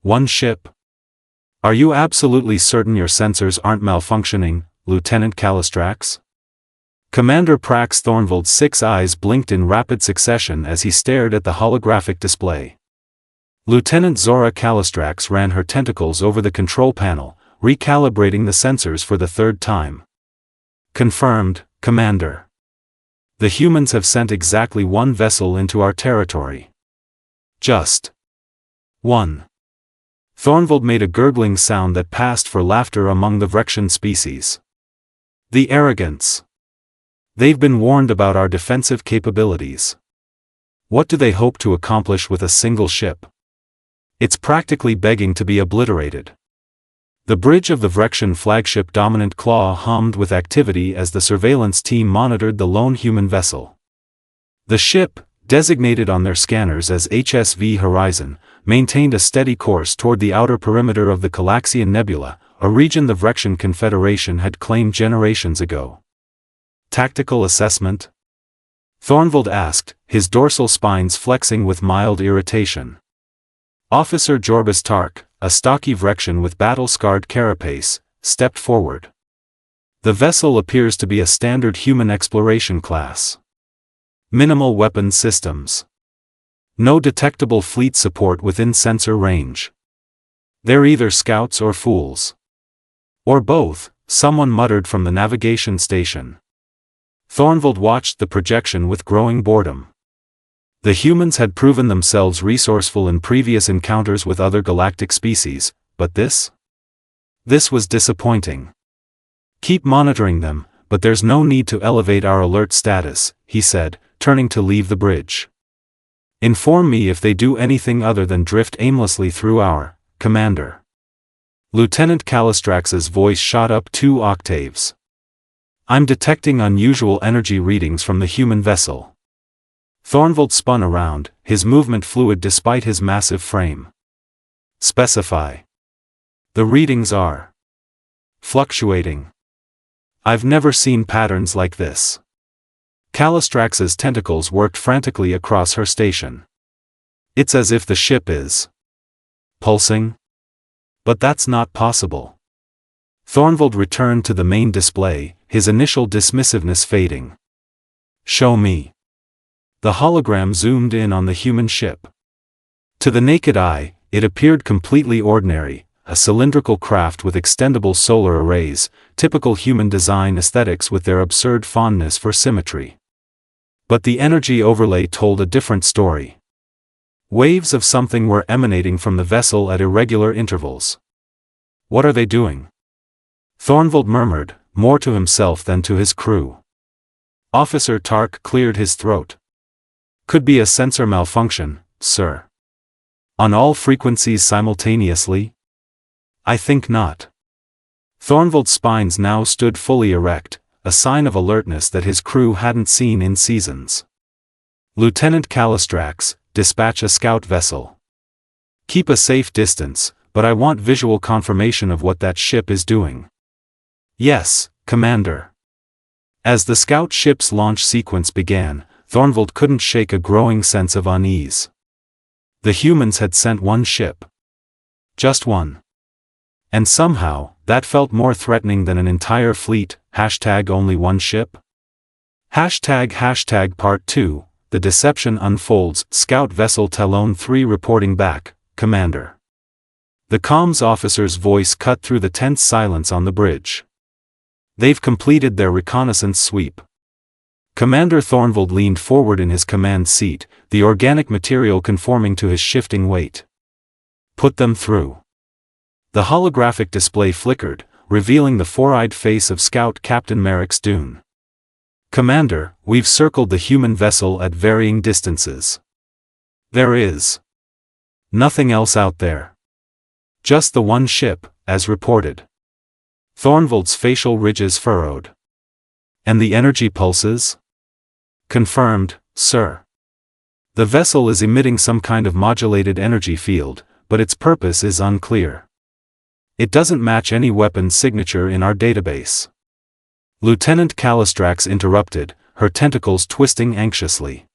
One ship? Are you absolutely certain your sensors aren't malfunctioning, Lieutenant Calistrax? Commander Prax Thornvald's 6 eyes blinked in rapid succession as he stared at the holographic display. Lieutenant Zora Calistrax ran her tentacles over the control panel, recalibrating the sensors for the 3rd time. Confirmed, Commander. The humans have sent exactly 1 vessel into our territory. Just 1. Thornvald made a gurgling sound that passed for laughter among the Vrexian species. The arrogance. They've been warned about our defensive capabilities. What do they hope to accomplish with a single ship? It's practically begging to be obliterated. The bridge of the Vrexian flagship Dominant Claw hummed with activity as the surveillance team monitored the lone human vessel. The ship, designated on their scanners as HSV Horizon, maintained a steady course toward the outer perimeter of the Calaxian Nebula, a region the Vrexian Confederation had claimed generations ago. Tactical assessment? Thornvald asked, his dorsal spines flexing with mild irritation. Officer Jorbus Tark, a stocky Vrexian with battle-scarred carapace, stepped forward. The vessel appears to be a standard human exploration class. Minimal weapon systems. No detectable fleet support within sensor range. They're either scouts or fools. Or both, someone muttered from the navigation station. Thornvald watched the projection with growing boredom. The humans had proven themselves resourceful in previous encounters with other galactic species, but this? This was disappointing. Keep monitoring them, but there's no need to elevate our alert status, he said, turning to leave the bridge. Inform me if they do anything other than drift aimlessly through our commander. Lieutenant Calistrax's voice shot up 2 octaves. I'm detecting unusual energy readings from the human vessel. Thornvald spun around, his movement fluid despite his massive frame. Specify. The readings are fluctuating. I've never seen patterns like this. Calistrax's tentacles worked frantically across her station. It's as if the ship is pulsing. But that's not possible. Thornvald returned to the main display, his initial dismissiveness fading. Show me. The hologram zoomed in on the human ship. To the naked eye, it appeared completely ordinary, a cylindrical craft with extendable solar arrays, typical human design aesthetics with their absurd fondness for symmetry. But the energy overlay told a different story. Waves of something were emanating from the vessel at irregular intervals. What are they doing? Thornvald murmured, more to himself than to his crew. Officer Tark cleared his throat. Could be a sensor malfunction, sir. On all frequencies simultaneously? I think not. Thornvald's spines now stood fully erect, a sign of alertness that his crew hadn't seen in seasons. Lieutenant Calistrax, dispatch a scout vessel. Keep a safe distance, but I want visual confirmation of what that ship is doing. Yes, Commander. As the scout ship's launch sequence began, Thornvald couldn't shake a growing sense of unease. The humans had sent 1 ship. Just 1. And somehow, that felt more threatening than an entire fleet, #only 1 ship? Part 2, The Deception Unfolds, Scout Vessel Talon 3 reporting back, Commander. The comms officer's voice cut through the tense silence on the bridge. They've completed their reconnaissance sweep. Commander Thornvald leaned forward in his command seat, the organic material conforming to his shifting weight. Put them through. The holographic display flickered, revealing the 4-eyed face of Scout Captain Merrick's Dune. Commander, we've circled the human vessel at varying distances. There is nothing else out there. Just the 1 ship, as reported. Thornvald's facial ridges furrowed. And the energy pulses? Confirmed, sir. The vessel is emitting some kind of modulated energy field, but its purpose is unclear. It doesn't match any weapon signature in our database. Lieutenant Calistrax interrupted, her tentacles twisting anxiously.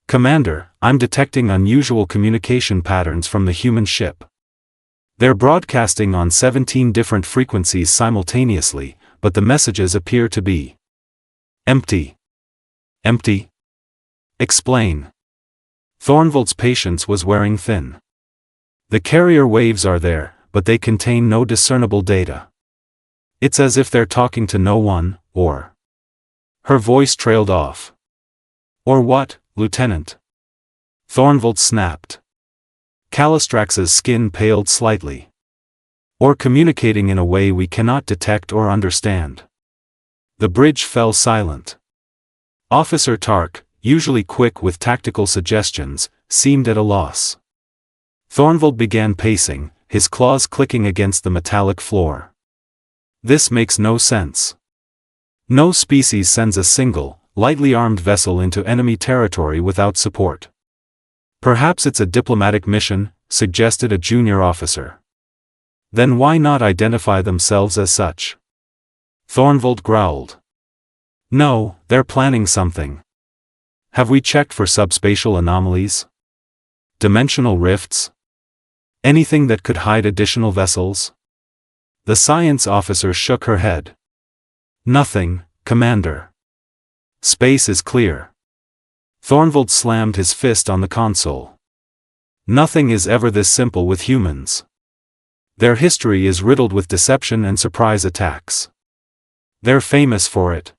Commander, I'm detecting unusual communication patterns from the human ship. They're broadcasting on 17 different frequencies simultaneously, but the messages appear to be empty. Empty? Explain. Thornvald's patience was wearing thin. The carrier waves are there, but they contain no discernible data. It's as if they're talking to no one, or... Her voice trailed off. Or what, Lieutenant? Thornvald snapped. Calistrax's skin paled slightly. Or communicating in a way we cannot detect or understand. The bridge fell silent. Officer Tark, usually quick with tactical suggestions, seemed at a loss. Thornvald began pacing, his claws clicking against the metallic floor. This makes no sense. No species sends a single, lightly armed vessel into enemy territory without support. Perhaps it's a diplomatic mission, suggested a junior officer. Then why not identify themselves as such? Thornvald growled. No, they're planning something. Have we checked for subspatial anomalies? Dimensional rifts? Anything that could hide additional vessels? The science officer shook her head. Nothing, Commander. Space is clear. Thornvald slammed his fist on the console. Nothing is ever this simple with humans. Their history is riddled with deception and surprise attacks. They're famous for it.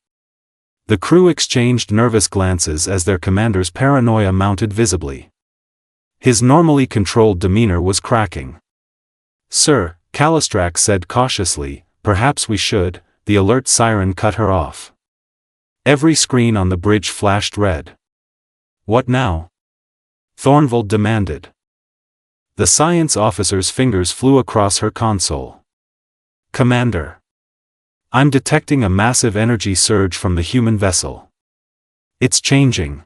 The crew exchanged nervous glances as their commander's paranoia mounted visibly. His normally controlled demeanor was cracking. Sir, Calistrax said cautiously, perhaps we should. The alert siren cut her off. Every screen on the bridge flashed red. What now? Thornvald demanded. The science officer's fingers flew across her console. Commander. I'm detecting a massive energy surge from the human vessel. It's changing.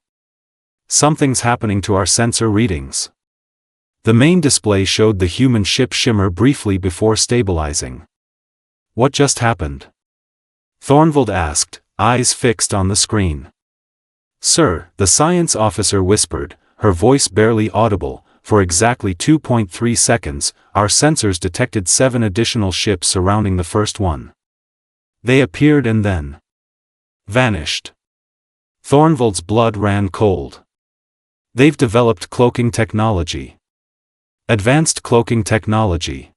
Something's happening to our sensor readings. The main display showed the human ship shimmer briefly before stabilizing. What just happened? Thornvald asked, eyes fixed on the screen. Sir, the science officer whispered, her voice barely audible, for exactly 2.3 seconds, our sensors detected 7 additional ships surrounding the first one. They appeared and then vanished. Thornvald's blood ran cold. They've developed cloaking technology. Advanced cloaking technology.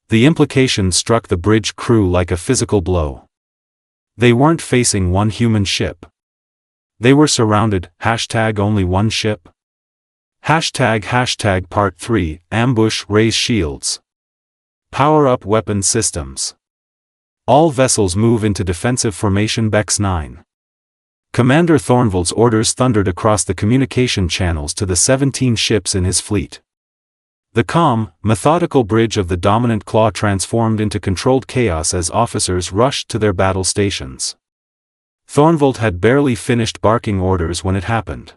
The implication struck the bridge crew like a physical blow. They weren't facing one human ship. They were surrounded, #only one ship. Part 3, ambush, raise shields. Power up weapon systems. All vessels move into defensive formation Bex 9. Commander Thornvald's orders thundered across the communication channels to the 17 ships in his fleet. The calm, methodical bridge of the dominant claw transformed into controlled chaos as officers rushed to their battle stations. Thornvald had barely finished barking orders when it happened.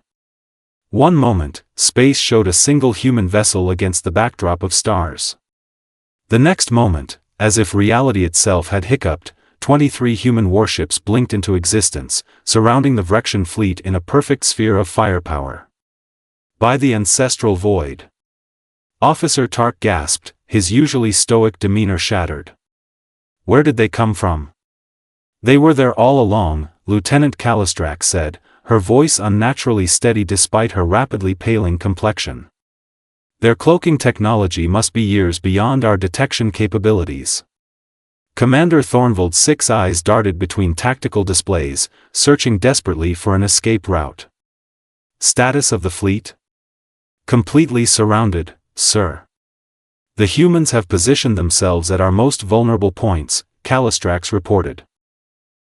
One moment, space showed a single human vessel against the backdrop of stars. The next moment, as if reality itself had hiccuped, 23 human warships blinked into existence, surrounding the Vrexian fleet in a perfect sphere of firepower. By the ancestral void. Officer Tark gasped, his usually stoic demeanor shattered. Where did they come from? They were there all along, Lieutenant Calistrax said, her voice unnaturally steady despite her rapidly paling complexion. Their cloaking technology must be years beyond our detection capabilities. Commander Thornvald's 6 eyes darted between tactical displays, searching desperately for an escape route. Status of the fleet? Completely surrounded, sir. The humans have positioned themselves at our most vulnerable points, Calistrax reported.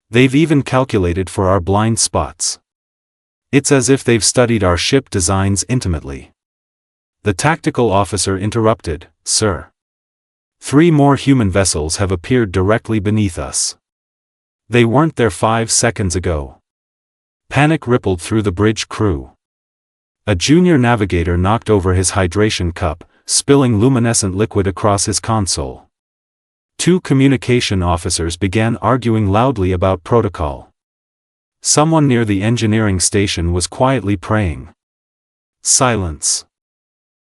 They've even calculated for our blind spots. It's as if they've studied our ship designs intimately. The tactical officer interrupted, Sir. 3 more human vessels have appeared directly beneath us. They weren't there 5 seconds ago. Panic rippled through the bridge crew. A junior navigator knocked over his hydration cup, spilling luminescent liquid across his console. 2 communication officers began arguing loudly about protocol. Someone near the engineering station was quietly praying. Silence.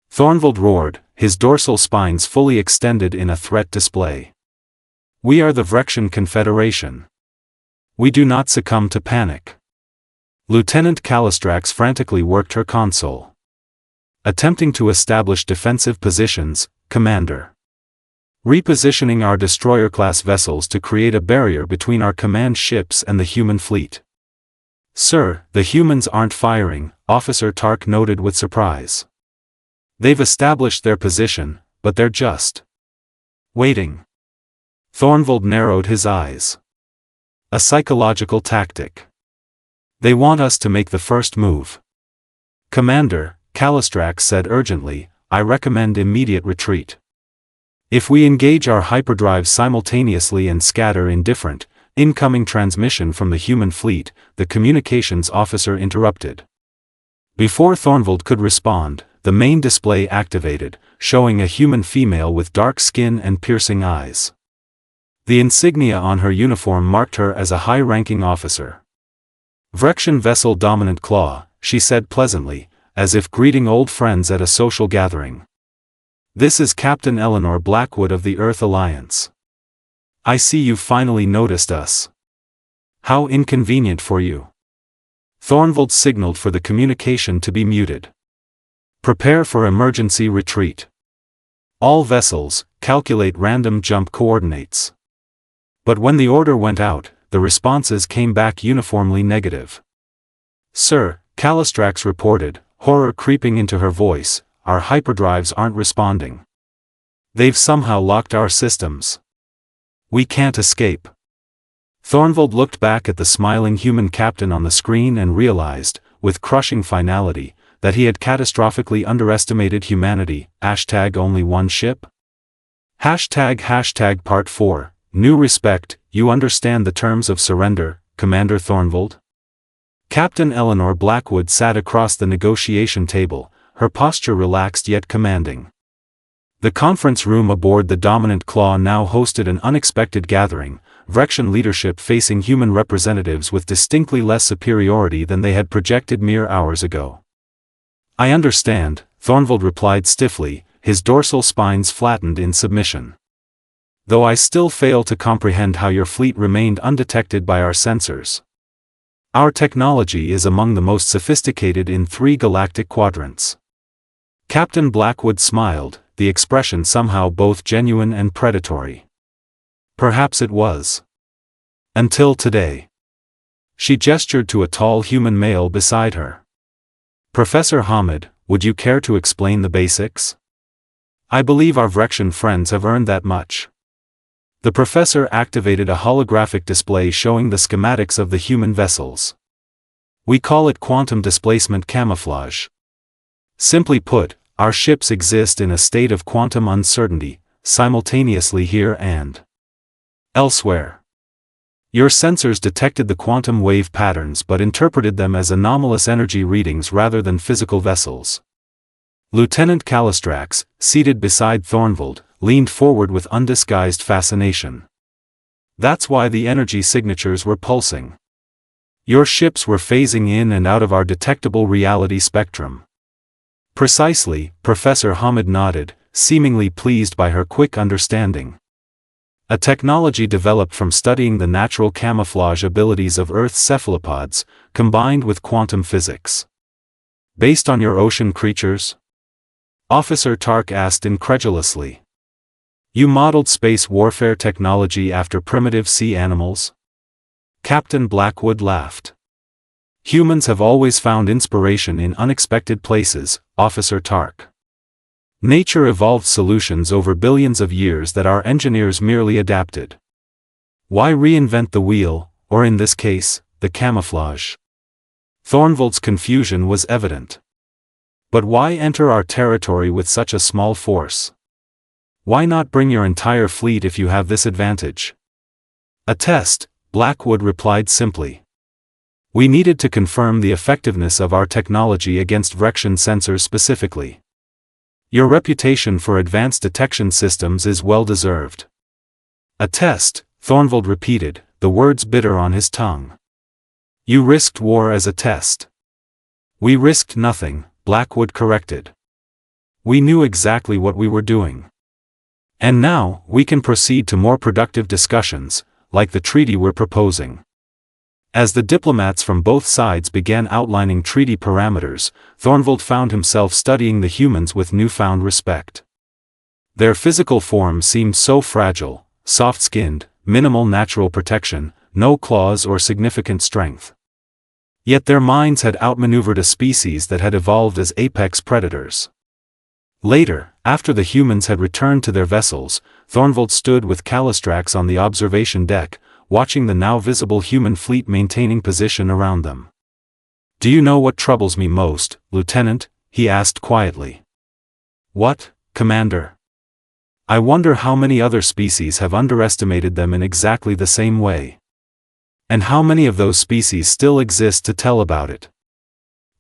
Thornvald roared, his dorsal spines fully extended in a threat display. "We are the Vrexian Confederation. We do not succumb to panic." Lieutenant Calistrax frantically worked her console. "Attempting to establish defensive positions, Commander. Repositioning our destroyer-class vessels to create a barrier between our command ships and the human fleet." "Sir, the humans aren't firing," Officer Tark noted with surprise. "They've established their position, but they're just waiting." Thornvald narrowed his eyes. "A psychological tactic. They want us to make the first move." "Commander," Calistrax said urgently, "I recommend immediate retreat. If we engage our hyperdrives simultaneously and scatter in different, incoming transmission from the human fleet," the communications officer interrupted. Before Thornvald could respond, the main display activated, showing a human female with dark skin and piercing eyes. The insignia on her uniform marked her as a high-ranking officer. "Vrexian Vessel Dominant Claw," she said pleasantly, as if greeting old friends at a social gathering. "This is Captain Eleanor Blackwood of the Earth Alliance. I see you've finally noticed us. How inconvenient for you." Thornvald signaled for the communication to be muted. "Prepare for emergency retreat. All vessels, calculate random jump coordinates." But when the order went out, the responses came back uniformly negative. "Sir," Calistrax reported, horror creeping into her voice, "our hyperdrives aren't responding. They've somehow locked our systems. We can't escape." Thornvald looked back at the smiling human captain on the screen and realized, with crushing finality, that he had catastrophically underestimated humanity. #only one ship? Part 4, New Respect, you understand the terms of surrender, Commander Thornvald? Captain Eleanor Blackwood sat across the negotiation table, her posture relaxed yet commanding. The conference room aboard the Dominant Claw now hosted an unexpected gathering, Vrexian leadership facing human representatives with distinctly less superiority than they had projected mere hours ago. "I understand," Thornvald replied stiffly, his dorsal spines flattened in submission. "Though I still fail to comprehend how your fleet remained undetected by our sensors. Our technology is among the most sophisticated in 3 galactic quadrants." Captain Blackwood smiled, the expression somehow both genuine and predatory. "Perhaps it was. Until today." She gestured to a tall human male beside her. "Professor Hamid, would you care to explain the basics? I believe our Vrexian friends have earned that much." The professor activated a holographic display showing the schematics of the human vessels. "We call it quantum displacement camouflage. Simply put, our ships exist in a state of quantum uncertainty, simultaneously here and elsewhere. Your sensors detected the quantum wave patterns but interpreted them as anomalous energy readings rather than physical vessels." Lieutenant Calistrax, seated beside Thornvald, leaned forward with undisguised fascination. "That's why the energy signatures were pulsing. Your ships were phasing in and out of our detectable reality spectrum." "Precisely," Professor Hamid nodded, seemingly pleased by her quick understanding. "A technology developed from studying the natural camouflage abilities of Earth's cephalopods, combined with quantum physics." "Based on your ocean creatures?" Officer Tark asked incredulously. "You modeled space warfare technology after primitive sea animals?" Captain Blackwood laughed. "Humans have always found inspiration in unexpected places, Officer Tark. Nature evolved solutions over billions of years that our engineers merely adapted. Why reinvent the wheel, or in this case, the camouflage?" Thornvald's confusion was evident. "But why enter our territory with such a small force? Why not bring your entire fleet if you have this advantage?" "A test," Blackwood replied simply. "We needed to confirm the effectiveness of our technology against Vrexian sensors specifically. Your reputation for advanced detection systems is well deserved." "A test," Thornvald repeated, the words bitter on his tongue. "You risked war as a test." "We risked nothing," Blackwood corrected. We knew exactly what we were doing. And now, we can proceed to more productive discussions, like the treaty we're proposing. As the diplomats from both sides began outlining treaty parameters, Thornvald found himself studying the humans with newfound respect. Their physical form seemed so fragile, soft-skinned, minimal natural protection, no claws or significant strength. Yet their minds had outmaneuvered a species that had evolved as apex predators. Later, after the humans had returned to their vessels, Thornvald stood with Calistrax on the observation deck, watching the now visible human fleet maintaining position around them. "Do you know what troubles me most, Lieutenant?" he asked quietly. "What, Commander?" "I wonder how many other species have underestimated them in exactly the same way. And how many of those species still exist to tell about it?"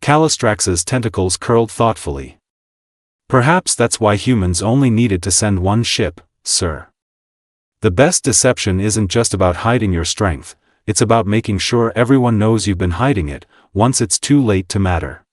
Calistrax's tentacles curled thoughtfully. "Perhaps that's why humans only needed to send one ship, sir. The best deception isn't just about hiding your strength, it's about making sure everyone knows you've been hiding it, once it's too late to matter."